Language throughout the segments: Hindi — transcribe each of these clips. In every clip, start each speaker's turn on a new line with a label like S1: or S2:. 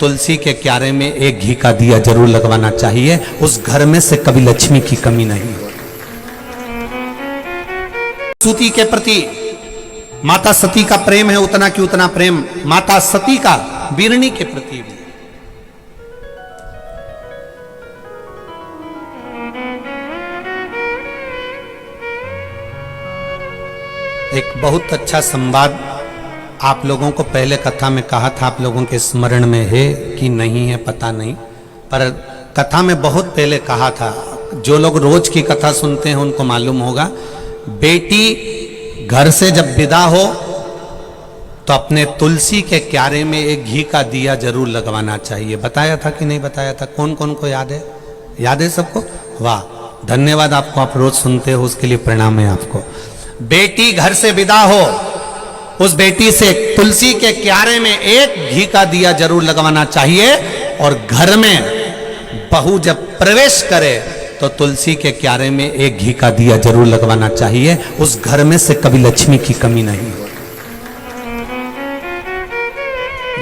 S1: तुलसी के क्यारे में एक घी का दिया जरूर लगवाना चाहिए, उस घर में से कभी लक्ष्मी की कमी नहीं हो। सूती के प्रति माता सती का प्रेम है उतना कि उतना प्रेम माता सती का बीरनी के प्रति भी। एक बहुत अच्छा संवाद आप लोगों को पहले कथा में कहा था, आप लोगों के स्मरण में है कि नहीं है पता नहीं, पर कथा में बहुत पहले कहा था। जो लोग रोज की कथा सुनते हैं उनको मालूम होगा, बेटी घर से जब विदा हो तो अपने तुलसी के क्यारे में एक घी का दिया जरूर लगवाना चाहिए। बताया था कि नहीं बताया था? कौन कौन को याद है? याद है सबको? वाह, धन्यवाद आपको, आप रोज सुनते हो उसके लिए प्रणाम है आपको। बेटी घर से विदा हो, उस बेटी से तुलसी के क्यारे में एक घी का दिया जरूर लगवाना चाहिए, और घर में बहू जब प्रवेश करे तो तुलसी के क्यारे में एक घी का दिया जरूर लगवाना चाहिए, उस घर में से कभी लक्ष्मी की कमी नहीं हो।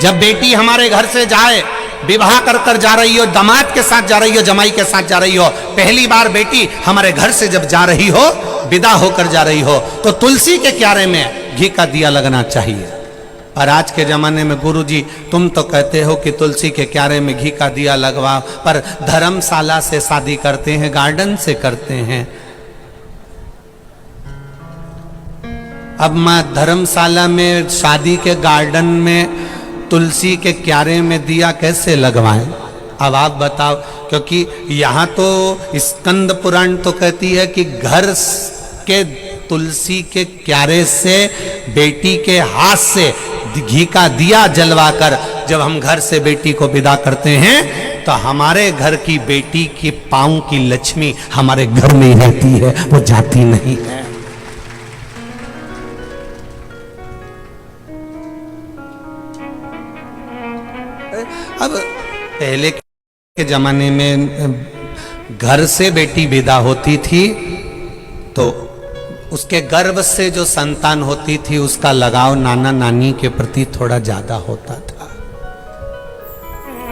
S1: जब बेटी हमारे घर से जाए, विवाह कर कर जा रही हो, दामाद के साथ जा रही हो, जमाई के साथ जा रही हो, पहली बार बेटी हमारे घर से जब जा रही हो, विदा होकर जा रही हो, तो तुलसी के क्यारे में घी का दिया लगना चाहिए। और आज के जमाने में गुरुजी तुम तो कहते हो कि तुलसी के क्यारे में घी का दिया लगवाओ, पर धर्मशाला से शादी करते हैं, गार्डन से करते हैं। अब मैं धर्मशाला में, शादी के गार्डन में तुलसी के क्यारे में दिया कैसे लगवाएं? अब आप बताओ, क्योंकि यहाँ तो स्कंद पुराण तो कहती है कि घर के तुलसी के क्यारे से, बेटी के हाथ से घी का दिया जलवाकर जब हम घर से बेटी को विदा करते हैं, तो हमारे घर की बेटी के पांव की लक्ष्मी हमारे घर में ही रहती है, वो जाती नहीं है। अब पहले के जमाने में घर से बेटी विदा होती थी तो उसके गर्भ से जो संतान होती थी उसका लगाव नाना नानी के प्रति थोड़ा ज्यादा होता था।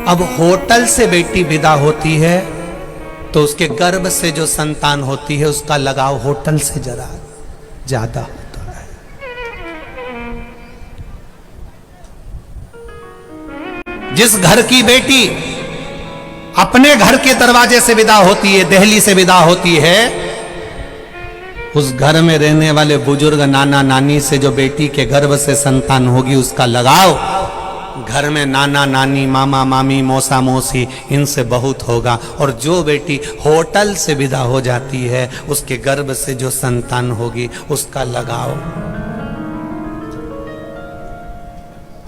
S1: अब होटल से बेटी विदा होती है तो उसके गर्भ से जो संतान होती है उसका लगाव होटल से जरा ज्यादा होता है। जिस घर की बेटी अपने घर के दरवाजे से विदा होती है, दहली से विदा होती है, उस घर में रहने वाले बुजुर्ग नाना नानी से जो बेटी के गर्भ से संतान होगी उसका लगाव घर में नाना नानी, मामा मामी, मौसा मौसी, इनसे बहुत होगा। और जो बेटी होटल से विदा हो जाती है उसके गर्भ से जो संतान होगी उसका लगाव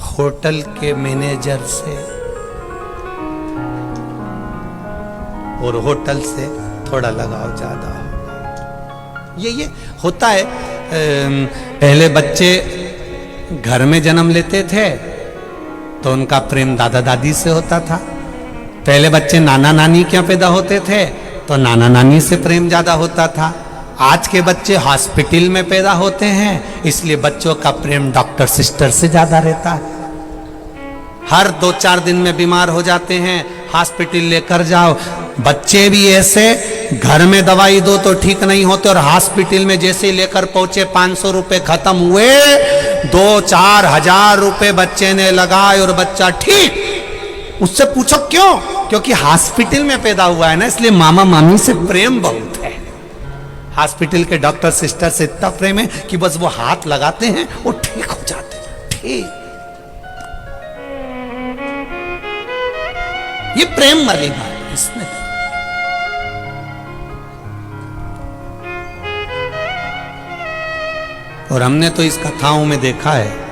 S1: होटल के मैनेजर से और होटल से थोड़ा लगाव ज्यादा होगा। ये होता है। पहले बच्चे घर में जन्म लेते थे तो उनका प्रेम दादा दादी से होता था। पहले बच्चे नाना नानी के यहाँ पैदा होते थे तो नाना नानी से प्रेम ज्यादा होता था। आज के बच्चे हॉस्पिटल में पैदा होते हैं इसलिए बच्चों का प्रेम डॉक्टर सिस्टर से ज्यादा रहता है। हर 2-4 दिन में बीमार हो जाते हैं, हॉस्पिटल लेकर जाओ। बच्चे भी ऐसे, घर में दवाई दो तो ठीक नहीं होते और हॉस्पिटल में जैसे लेकर पहुंचे 500 रुपए खत्म हुए, 2-4 हजार रुपए बच्चे ने लगाए और बच्चा ठीक। उससे पूछो क्यों? क्योंकि हॉस्पिटल में पैदा हुआ है ना, इसलिए मामा मामी से प्रेम बहुत है। हॉस्पिटल के डॉक्टर सिस्टर से इतना प्रेम है कि बस वो हाथ लगाते हैं वो ठीक हो जाते हैं। ठीक, ये प्रेम वाली बात है इसमें। और हमने तो इस कथाओं में देखा है